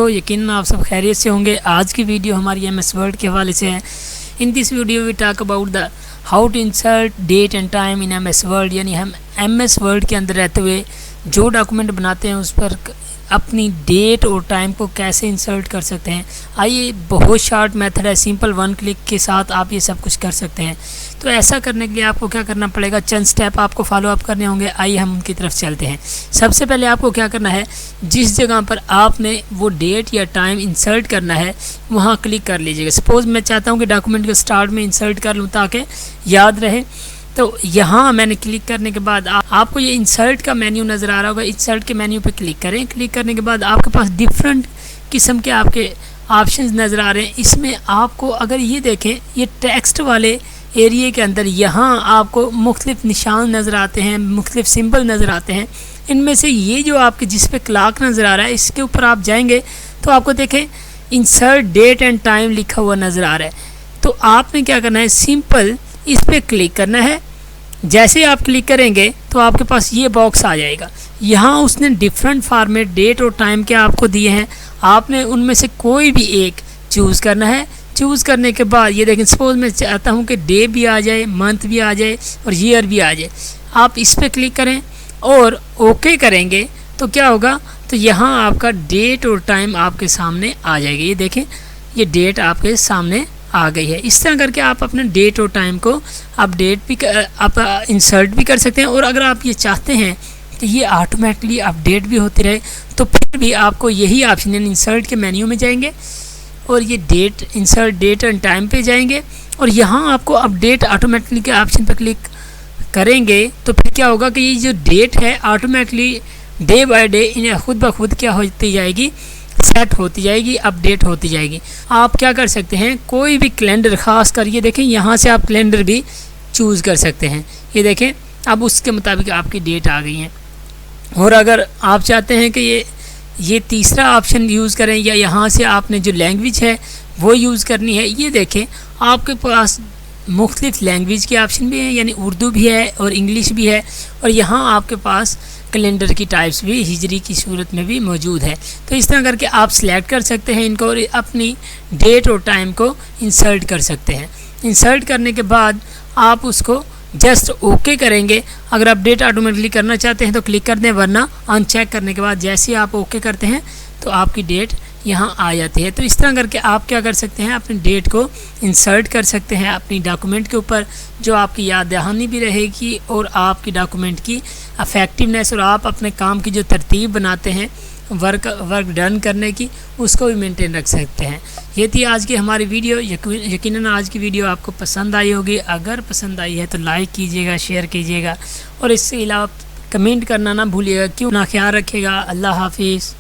यकीनन आप सब खैरियत से होंगे। आज की वीडियो हमारी MS वर्ड के हवाले से है। In this video we talk about the how to insert date and time in MS word, यानी हम MS वर्ड के अंदर रहते हुए जो डॉक्यूमेंट बनाते हैं उस पर अपनी डेट और टाइम को कैसे इंसर्ट कर सकते हैं। आइए, बहुत शॉर्ट मेथड है, सिंपल 1 क्लिक के साथ आप ये सब कुछ कर सकते हैं। तो ऐसा करने के लिए आपको क्या करना पड़ेगा, चंद स्टेप आपको फॉलो अप करने होंगे। आइए हम उनकी तरफ चलते हैं। सबसे पहले आपको क्या करना है, जिस जगह पर आपने वो डेट या टाइम इंसर्ट करना है वहाँ क्लिक कर लीजिएगा। सपोज़ मैं चाहता हूँ कि डॉक्यूमेंट को स्टार्ट में इंसर्ट कर लूँ ताकि याद रहे। तो यहाँ मैंने क्लिक करने के बाद आपको ये इंसर्ट का मेन्यू नज़र आ रहा होगा। इंसर्ट के मेन्यू पे क्लिक करें। क्लिक करने के बाद आपके पास डिफरेंट किस्म के आपके ऑप्शंस नज़र आ रहे हैं। इसमें आपको अगर ये देखें, ये टेक्स्ट वाले एरिया के अंदर यहाँ आपको मुख्तलिफ निशान नज़र आते हैं, मुख्तलिफ सिंबल नज़र आते हैं। इनमें से ये जो आपके जिस पे क्लॉक नज़र आ रहा है, इसके ऊपर आप जाएंगे तो आपको देखें इंसर्ट डेट एंड टाइम लिखा हुआ नज़र आ रहा है। तो आपने क्या करना है, सिंपल इस पर क्लिक करना है। जैसे आप क्लिक करेंगे तो आपके पास ये बॉक्स आ जाएगा। यहाँ उसने डिफरेंट फॉर्मेट डेट और टाइम के आपको दिए हैं। आपने उनमें से कोई भी एक चूज़ करना है। चूज़ करने के बाद ये देखें, सपोज मैं चाहता हूँ कि डे भी आ जाए, मंथ भी आ जाए और ईयर भी आ जाए। आप इस पर क्लिक करें और ओके करेंगे तो क्या होगा, तो यहाँ आपका डेट और टाइम आपके सामने आ जाएगी। ये देखें, ये डेट आपके सामने आ गई है। इस तरह करके आप अपने डेट और टाइम को अपडेट भी आप इंसर्ट भी कर सकते हैं। और अगर आप ये चाहते हैं कि ये ऑटोमेटिकली अपडेट भी होती रहे तो फिर भी आपको यही ऑप्शन है, इंसर्ट के मेन्यू में जाएंगे और ये date, insert date and time पे जाएंगे और यहाँ आपको अपडेट ऑटोमेटिकली के ऑप्शन पर क्लिक करेंगे तो फिर क्या होगा कि ये जो डेट है ऑटोमेटिकली डे बाय डे इन्हें खुद ब खुद क्या होती जाएगी, सेट होती जाएगी, अपडेट होती जाएगी। आप क्या कर सकते हैं, कोई भी कैलेंडर, ख़ास कर ये देखें यहाँ से आप कैलेंडर भी चूज़ कर सकते हैं। ये देखें, अब उसके मुताबिक आपकी डेट आ गई है। और अगर आप चाहते हैं कि ये तीसरा ऑप्शन यूज़ करें या यहाँ से आपने जो लैंग्वेज है वो यूज़ करनी है, ये देखें आपके पास मुख्तलिफ लैंग्वेज के ऑप्शन भी हैं, यानी उर्दू भी है और इंग्लिश भी है। और यहाँ आपके पास कैलेंडर की टाइप्स भी हिजरी की सूरत में भी मौजूद है। तो इस तरह करके आप सिलेक्ट कर सकते हैं इनको और अपनी डेट और टाइम को इंसर्ट कर सकते हैं। इंसर्ट करने के बाद आप उसको जस्ट ओके करेंगे। अगर आप डेट ऑटोमेटिकली करना चाहते हैं तो क्लिक कर दें, वरना अनचेक करने के बाद जैसे ही आप ओके करते हैं तो आपकी डेट यहाँ आ जाती है। तो इस तरह करके आप क्या कर सकते हैं, अपनी डेट को इंसर्ट कर सकते हैं अपनी डॉक्यूमेंट के ऊपर, जो आपकी याद दहानी भी रहेगी और आपकी डॉक्यूमेंट की अफेक्टिवनेस और आप अपने काम की जो तरतीब बनाते हैं वर्क डन करने की, उसको भी मेंटेन रख सकते हैं। ये थी आज की हमारी वीडियो। यकीनन आज की वीडियो आपको पसंद आई होगी। अगर पसंद आई है तो लाइक कीजिएगा, शेयर कीजिएगा और इसके अलावा कमेंट करना ना भूलिएगा। क्यों ना, ख्याल रखिएगा। अल्लाह हाफिज़।